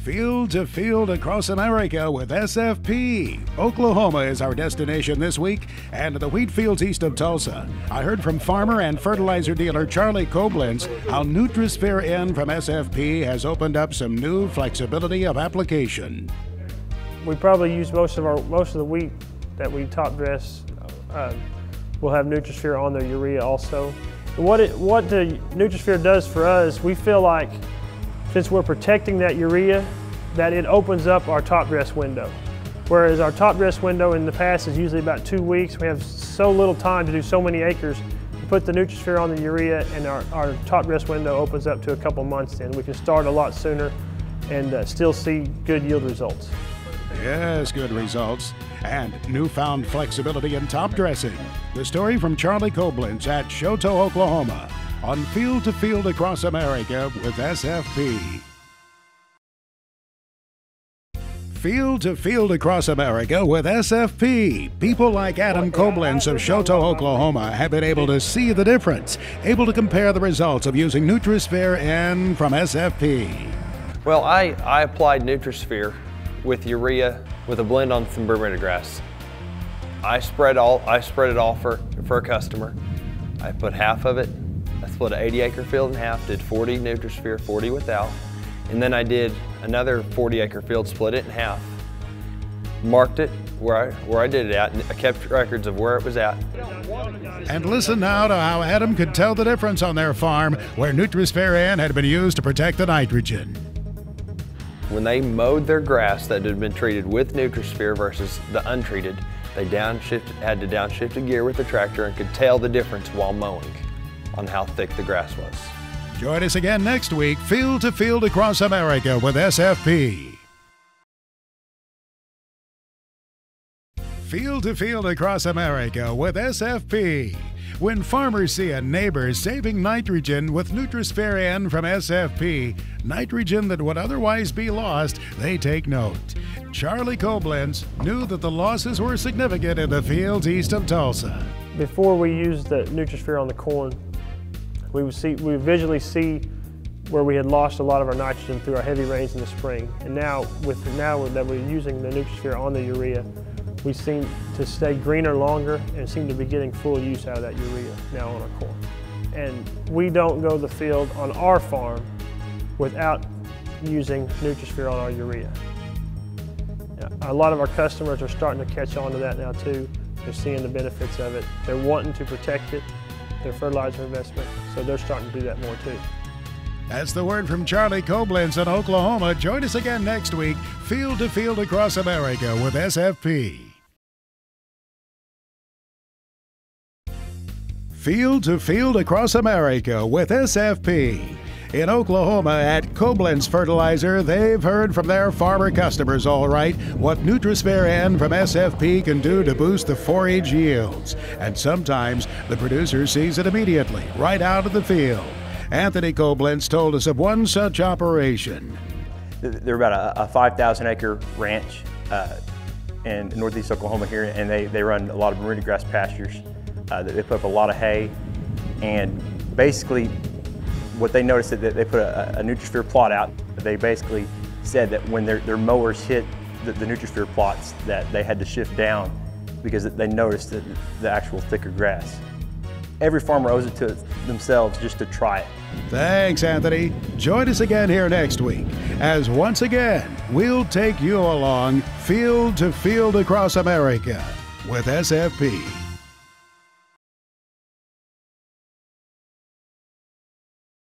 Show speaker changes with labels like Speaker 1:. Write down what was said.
Speaker 1: Field to field across America with SFP. Oklahoma is our destination this week, and the wheat fields east of Tulsa. I heard from farmer and fertilizer dealer Charlie Coblentz how Nutrisphere N from SFP has opened up some new flexibility of application.
Speaker 2: We probably use most of the wheat that we top dress will have Nutrisphere on their urea also. And what the Nutrisphere does for us, we feel like since we're protecting that urea, that it opens up our top dress window. Whereas our top dress window in the past is usually about 2 weeks. We have so little time to do so many acres. We put the Nutrisphere on the urea and our top dress window opens up to a couple months then. We can start a lot sooner and still see good yield results.
Speaker 1: Yes, good results. And newfound flexibility in top dressing. The story from Charlie Coblentz at Chouteau, Oklahoma, on Field to Field across America with SFP. Field to field across America with SFP. People like Adam Coblentz of Chouteau, Oklahoma have been able to see the difference, able to compare the results of using Nutrisphere N from SFP.
Speaker 3: Well, I applied Nutrisphere with urea with a blend on some Bermuda grass. I spread it all for a customer. I put half of it. I split an 80-acre field in half, did 40 Nutrisphere, 40 without. And then I did another 40-acre field, split it in half, marked it where I did it at, and I kept records of where it was at.
Speaker 1: And listen now to how Adam could tell the difference on their farm where Nutrisphere N had been used to protect the nitrogen.
Speaker 3: When they mowed their grass that had been treated with Nutrisphere versus the untreated, they had to downshift a gear with the tractor and could tell the difference while mowing on how thick the grass was.
Speaker 1: Join us again next week, Field to Field across America with SFP. Field to Field across America with SFP. When farmers see a neighbor saving nitrogen with Nutrisphere N from SFP, nitrogen that would otherwise be lost, they take note. Charlie Coblentz knew that the losses were significant in the fields east of Tulsa.
Speaker 2: Before we used the Nutrisphere on the corn, we would visually see where we had lost a lot of our nitrogen through our heavy rains in the spring. And now that we're using the Nutrisphere on the urea, we seem to stay greener longer and seem to be getting full use out of that urea now on our corn. And we don't go to the field on our farm without using Nutrisphere on our urea. A lot of our customers are starting to catch on to that now too. They're seeing the benefits of it. They're wanting to protect it, their fertilizer investment, so they're starting to do that more too.
Speaker 1: That's the word from Charlie Coblentz in Oklahoma. Join us again next week, Field to Field across America with SFP. Field to Field across America with SFP. In Oklahoma at Coblentz Fertilizer, they've heard from their farmer customers all right what Nutrisphere N from SFP can do to boost the forage yields. And sometimes the producer sees it immediately, right out of the field. Anthony Coblentz told us of one such operation.
Speaker 4: They're about a 5,000-acre ranch in northeast Oklahoma here, and they run a lot of Bermuda grass pastures. They put up a lot of hay, and basically what they noticed is that they put a Nutrisphere plot out. They basically said that when their mowers hit the Nutrisphere plots that they had to shift down because they noticed the actual thicker grass. Every farmer owes it to themselves just to try it.
Speaker 1: Thanks, Anthony. Join us again here next week as once again we'll take you along Field to Field across America with SFP.